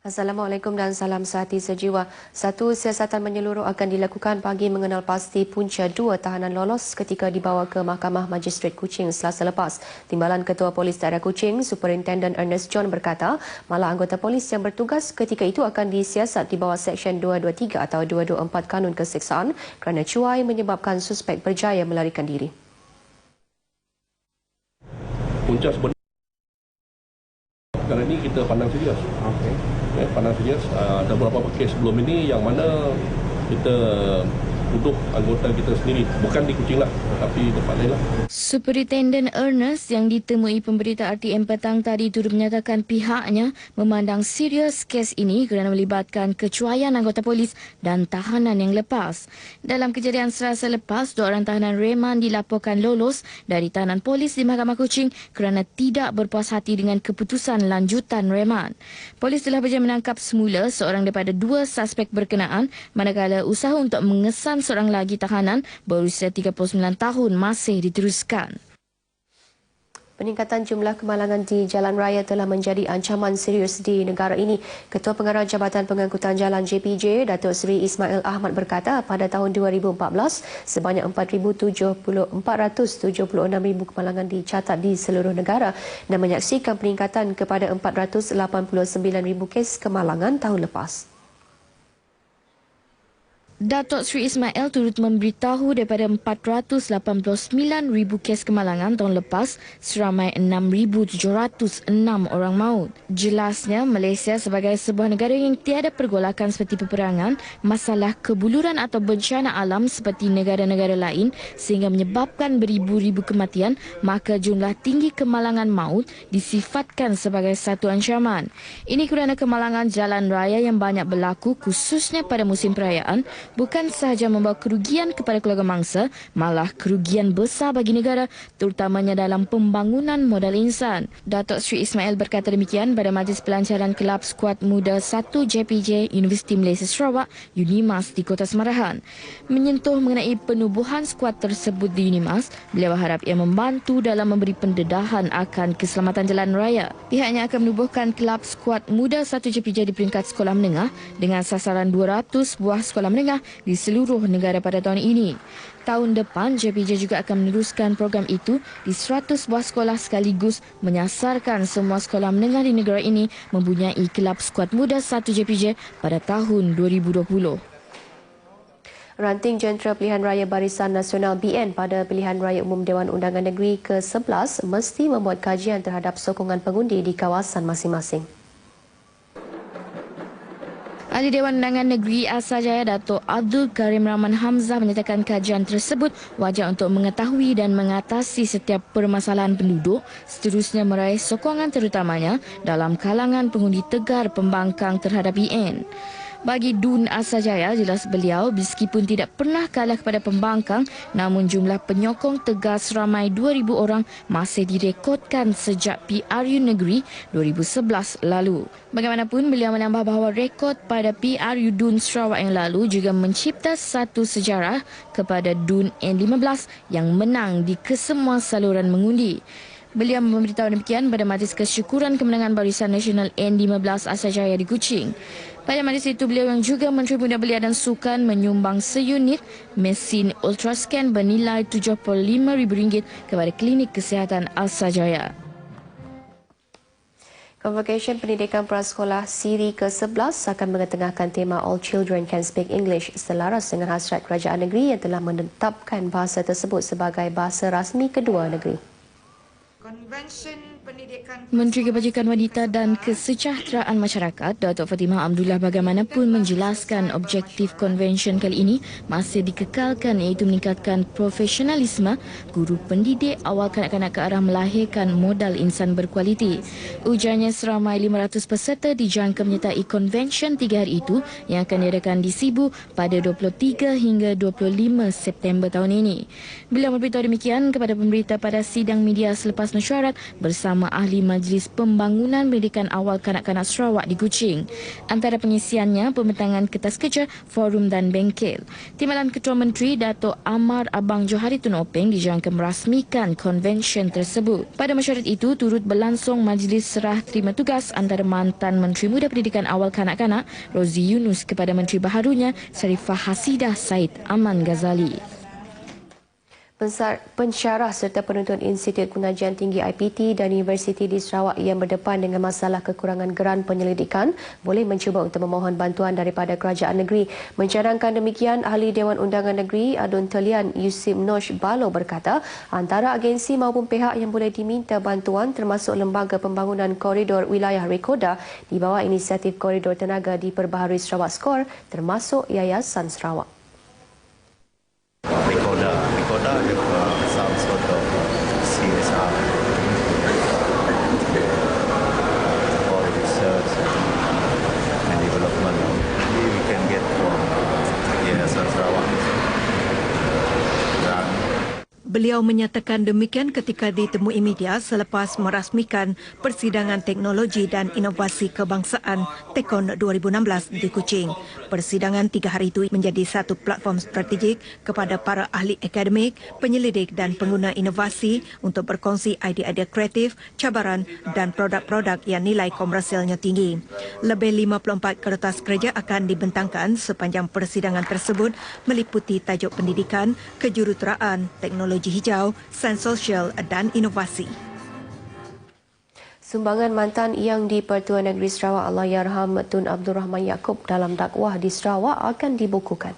Assalamualaikum dan salam sehati sejiwa. Satu siasatan menyeluruh akan dilakukan bagi mengenal pasti punca dua tahanan lolos ketika dibawa ke Mahkamah Magistrate Kuching Selasa lepas. Timbalan Ketua Polis Daerah Kuching, Superintendent Ernest John berkata, malah anggota polis yang bertugas ketika itu akan disiasat di bawah Seksyen 223 atau 224 Kanun Keseksaan kerana cuai menyebabkan suspek berjaya melarikan diri. Punca sebenarnya sekarang ini kita pandang serius. Pandang serius. Ada beberapa kes sebelum ini yang mana kita tuduh anggota kita sendiri, bukan di Kuching lah, tapi tempat lain lah. Superintendent Ernest yang ditemui pemberita RTM petang tadi turut menyatakan pihaknya memandang serius kes ini kerana melibatkan kecuaian anggota polis dan tahanan yang lepas. Dalam kejadian Selasa lepas, dua orang tahanan reman dilaporkan lolos dari tahanan polis di Mahkamah Kuching kerana tidak berpuas hati dengan keputusan lanjutan reman. Polis telah berjaya menangkap semula seorang daripada dua suspek berkenaan, manakala usaha untuk mengesan seorang lagi tahanan berusia 39 tahun masih diteruskan. Peningkatan jumlah kemalangan di jalan raya telah menjadi ancaman serius di negara ini. Ketua Pengarah Jabatan Pengangkutan Jalan JPJ, Datuk Seri Ismail Ahmad berkata pada tahun 2014, sebanyak 476,000 kemalangan dicatat di seluruh negara dan menyaksikan peningkatan kepada 489,000 kes kemalangan tahun lepas. Datuk Seri Ismail turut memberitahu daripada 489,000 kes kemalangan tahun lepas, seramai 6,706 orang maut. Jelasnya, Malaysia sebagai sebuah negara yang tiada pergolakan seperti peperangan, masalah kebuluran atau bencana alam seperti negara-negara lain sehingga menyebabkan beribu-ribu kematian, maka jumlah tinggi kemalangan maut disifatkan sebagai satu ancaman. Ini kerana kemalangan jalan raya yang banyak berlaku khususnya pada musim perayaan bukan sahaja membawa kerugian kepada keluarga mangsa, malah kerugian besar bagi negara, terutamanya dalam pembangunan modal insan. Datuk Seri Ismail berkata demikian pada majlis pelancaran Kelab Skuad Muda 1 JPJ Universiti Malaysia Sarawak, UNIMAS di Kota Semarahan. Menyentuh mengenai penubuhan skuad tersebut di UNIMAS, beliau berharap ia membantu dalam memberi pendedahan akan keselamatan jalan raya. Pihaknya akan menubuhkan Kelab Skuad Muda 1 JPJ di peringkat sekolah menengah dengan sasaran 200 buah sekolah menengah di seluruh negara pada tahun ini. Tahun depan, JPJ juga akan meneruskan program itu di 100 buah sekolah sekaligus menyasarkan semua sekolah menengah di negara ini mempunyai Kelab Skuad Muda 1 JPJ pada tahun 2020. Ranting Jentera Pilihan Raya Barisan Nasional BN pada Pilihan Raya Umum Dewan Undangan Negeri ke-11 mesti membuat kajian terhadap sokongan pengundi di kawasan masing-masing. Ahli Dewan Undangan Negeri Asajaya Datuk Abdul Karim Rahman Hamzah menyatakan kajian tersebut wajar untuk mengetahui dan mengatasi setiap permasalahan penduduk, seterusnya meraih sokongan terutamanya dalam kalangan pengundi tegar pembangkang terhadap BN. Bagi Dun Asajaya, jelas beliau meskipun tidak pernah kalah kepada pembangkang, namun jumlah penyokong tegar seramai 2,000 orang masih direkodkan sejak PRU Negeri 2011 lalu. Bagaimanapun, beliau menambah bahawa rekod pada PRU Dun Sarawak yang lalu juga mencipta satu sejarah kepada Dun N15 yang menang di kesemua saluran mengundi. Beliau memberitahu demikian pada majlis kesyukuran kemenangan Barisan Nasional N15 Asajaya di Kuching. Pada majlis itu, beliau yang juga Menteri Muda Belia dan Sukan menyumbang seunit mesin ultrascan bernilai RM75,000 kepada Klinik Kesihatan Asajaya. Convocation Pendidikan Prasekolah Siri ke-11 akan mengetengahkan tema All Children Can Speak English selaras dengan hasrat kerajaan negeri yang telah menetapkan bahasa tersebut sebagai bahasa rasmi kedua negeri. Menteri Kebajikan Wanita dan Kesejahteraan Masyarakat Datuk Fatimah Abdullah bagaimanapun menjelaskan objektif konvensyen kali ini masih dikekalkan iaitu meningkatkan profesionalisme guru pendidik awal kanak-kanak ke arah melahirkan modal insan berkualiti. Ujarnya seramai 500 peserta dijangka menyertai konvensyen 3 hari itu yang akan diadakan di Sibu pada 23 hingga 25 September tahun ini. Beliau memberitahu demikian kepada pemberita pada sidang media selepas mesyuarat bersama bersama ahli Majlis Pembangunan Pendidikan Awal Kanak-Kanak Sarawak di Kuching. Antara pengisiannya, pembentangan kertas kerja, forum dan bengkel. Timbalan Ketua Menteri Dato' Amar Abang Johari Tun Openg dijangka merasmikan konvensyen tersebut. Pada mesyuarat itu, turut berlangsung majlis serah terima tugas antara mantan Menteri Muda Pendidikan Awal Kanak-Kanak Rozi Yunus kepada Menteri baharunya Sharifah Hasidah Said Aman Ghazali. Pensyarah serta penuntut Institut Pengajian Tinggi IPT dan Universiti di Sarawak yang berdepan dengan masalah kekurangan geran penyelidikan boleh mencuba untuk memohon bantuan daripada kerajaan negeri. Mencadangkan demikian, Ahli Dewan Undangan Negeri Adun Telian Yusim Nosh Balo berkata, antara agensi maupun pihak yang boleh diminta bantuan termasuk Lembaga Pembangunan Koridor Wilayah Rekoda di bawah inisiatif Koridor Tenaga Diperbaharui Sarawak Skor termasuk Yayasan Sarawak. Rekoda is some sort of CSR for research and development. Maybe we can get from Yayasan Sarawak. Beliau menyatakan demikian ketika ditemui media selepas merasmikan Persidangan Teknologi dan Inovasi Kebangsaan TEKON 2016 di Kuching. Persidangan 3 hari itu menjadi satu platform strategik kepada para ahli akademik, penyelidik dan pengguna inovasi untuk berkongsi idea-idea kreatif, cabaran dan produk-produk yang nilai komersialnya tinggi. Lebih 54 kertas kerja akan dibentangkan sepanjang persidangan tersebut meliputi tajuk pendidikan, kejuruteraan, teknologi hijau, sains sosial dan inovasi. Sumbangan mantan yang di-Pertua Negeri Sarawak Allahyarham Tun Abdul Rahman Yaakob dalam dakwah di Sarawak akan dibukukan.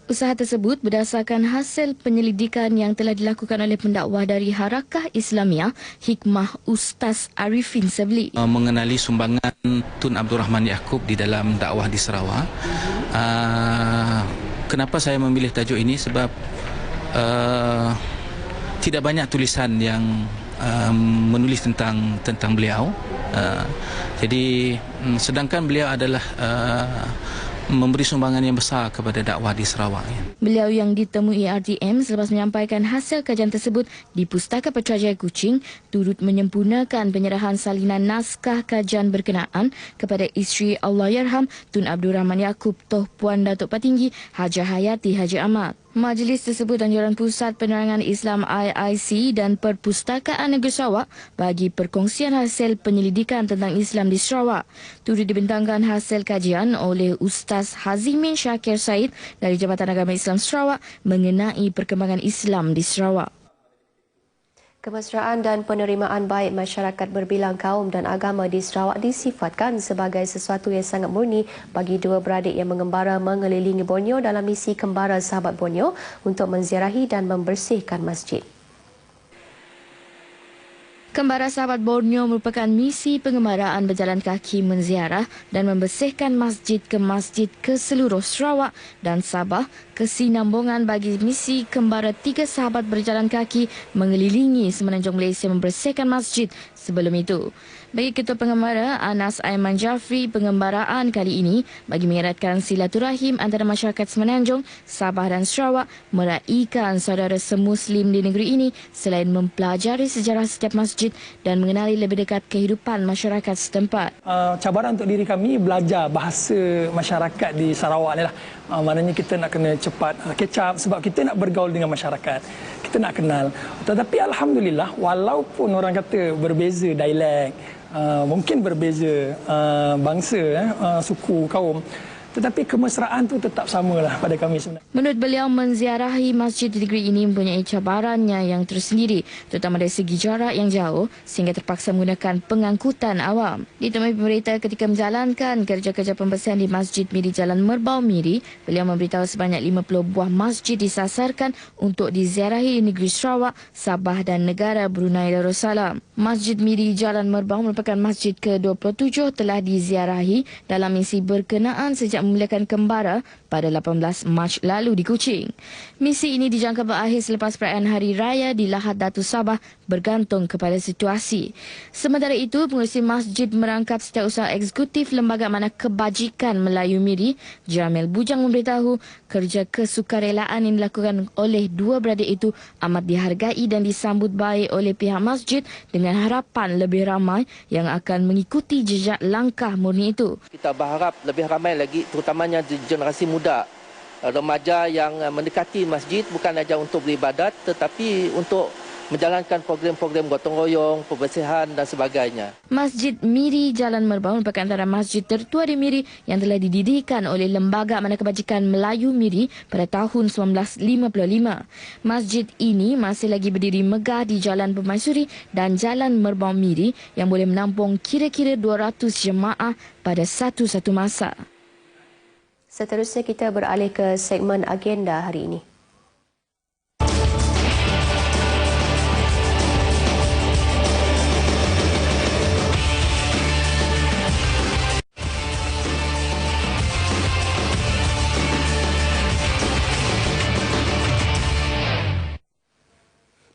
Usaha tersebut berdasarkan hasil penyelidikan yang telah dilakukan oleh pendakwa dari Harakah Islamiah Hikmah Ustaz Arifin Sabli. Mengenali sumbangan Tun Abdul Rahman Yaakob di dalam dakwah di Sarawak. Kenapa saya memilih tajuk ini? Sebab tidak banyak tulisan yang menulis tentang beliau. Jadi sedangkan beliau adalah memberi sumbangan yang besar kepada dakwah di Sarawak. Beliau yang ditemui RTM selepas menyampaikan hasil kajian tersebut di Pustaka Putrajaya Kuching turut menyempurnakan penyerahan salinan naskah kajian berkenaan kepada isteri Allahyarham Tun Abdul Rahman Yaakob Toh Puan Datuk Patinggi Hajah Hayati Haji Ahmad. Majlis tersebut anjuran Pusat Penerangan Islam IIC dan Perpustakaan Negeri Sarawak bagi perkongsian hasil penyelidikan tentang Islam di Sarawak. Turut dibentangkan hasil kajian oleh Ustaz Hazimin Syakir Said dari Jabatan Agama Islam Sarawak mengenai perkembangan Islam di Sarawak. Kemesraan dan penerimaan baik masyarakat berbilang kaum dan agama di Sarawak disifatkan sebagai sesuatu yang sangat murni bagi dua beradik yang mengembara mengelilingi Borneo dalam misi Kembara Sahabat Borneo untuk menziarahi dan membersihkan masjid. Kembara Sahabat Borneo merupakan misi pengembaraan berjalan kaki menziarah dan membersihkan masjid ke seluruh Sarawak dan Sabah, kesinambungan bagi misi Kembara 3 Sahabat berjalan kaki mengelilingi semenanjung Malaysia membersihkan masjid sebelum itu. Bagi Ketua Pengembara Anas Aiman Jafri, pengembaraan kali ini bagi mengeratkan silaturahim antara masyarakat semenanjung, Sabah dan Sarawak meraihkan saudara semuslim di negeri ini selain mempelajari sejarah setiap masjid dan mengenali lebih dekat kehidupan masyarakat setempat. Cabaran untuk diri kami belajar bahasa masyarakat di Sarawak ni lah. Maknanya kita nak kena cepat catch up sebab kita nak bergaul dengan masyarakat. Kita nak kenal. Tetapi alhamdulillah walaupun orang kata berbeza dialek, mungkin berbeza bangsa, suku, kaum, tetapi kemesraan tu tetap samalah pada kami sebenarnya. Menurut beliau, menziarahi masjid di negeri ini mempunyai cabarannya yang tersendiri, terutama dari segi jarak yang jauh sehingga terpaksa menggunakan pengangkutan awam. Ditemui pemerintah ketika menjalankan kerja-kerja pembersihan di Masjid Miri Jalan Merbau Miri, beliau memberitahu sebanyak 50 buah masjid disasarkan untuk diziarahi di negeri Sarawak, Sabah dan negara Brunei Darussalam. Masjid Miri Jalan Merbau merupakan masjid ke-27 telah diziarahi dalam misi berkenaan sejak memulakan kembara pada 18 Mac lalu di Kuching. Misi ini dijangka berakhir selepas perayaan Hari Raya di Lahad Datu Sabah bergantung kepada situasi. Sementara itu, pengurusi masjid merangkap Setiausaha Eksekutif Lembaga Amanah Kebajikan Melayu Miri, Jamil Bujang memberitahu Kerja kesukarelaan yang dilakukan oleh dua beradik itu amat dihargai dan disambut baik oleh pihak masjid dengan harapan lebih ramai yang akan mengikuti jejak langkah murni itu. Kita berharap lebih ramai lagi, terutamanya generasi muda, remaja yang mendekati masjid bukan saja untuk beribadat tetapi untuk menjalankan program-program gotong royong, pembersihan dan sebagainya. Masjid Miri Jalan Merbau merupakan antara masjid tertua di Miri yang telah didirikan oleh Lembaga Amanah Kebajikan Melayu Miri pada tahun 1955. Masjid ini masih lagi berdiri megah di Jalan Permaisuri dan Jalan Merbau Miri yang boleh menampung kira-kira 200 jemaah pada satu-satu masa. Seterusnya kita beralih ke segmen agenda hari ini.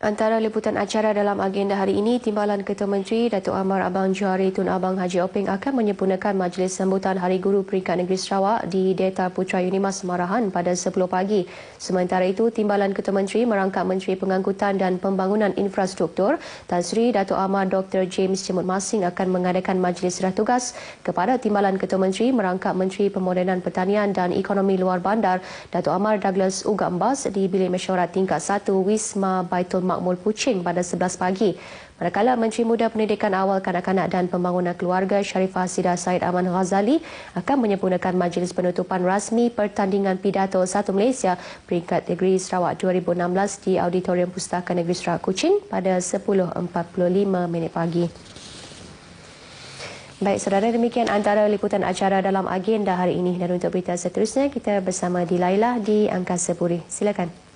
Antara liputan acara dalam agenda hari ini, Timbalan Ketua Menteri Datuk Amar Abang Johari Tun Abang Haji Openg akan menyempurnakan majlis sambutan Hari Guru Peringkat Negeri Sarawak di Deta Putra Unimas Marahan pada 10 pagi. Sementara itu, Timbalan Ketua Menteri merangkap Menteri Pengangkutan dan Pembangunan Infrastruktur Tan Sri Datuk Amar Dr. James Jemut Masing akan mengadakan majlis serah tugas kepada Timbalan Ketua Menteri merangkap Menteri Pemodenan Pertanian dan Ekonomi Luar Bandar Datuk Amar Douglas Ugambas di Bilik Mesyuarat tingkat 1 Wisma Baitul Makmul Puching pada 11 pagi. Manakala Menteri Muda Pendidikan Awal Kanak-Kanak dan Pembangunan Keluarga Sharifah Sidah Said Aman Ghazali akan menyempurnakan majlis penutupan rasmi pertandingan pidato 1 Malaysia Peringkat Negeri Sarawak 2016 di Auditorium Pustaka Negeri Sarawak Kuching pada 10.45 pagi. Baik, saudara, demikian antara liputan acara dalam agenda hari ini. Dan untuk berita seterusnya, kita bersama Dilailah di Angkasa Puri. Silakan.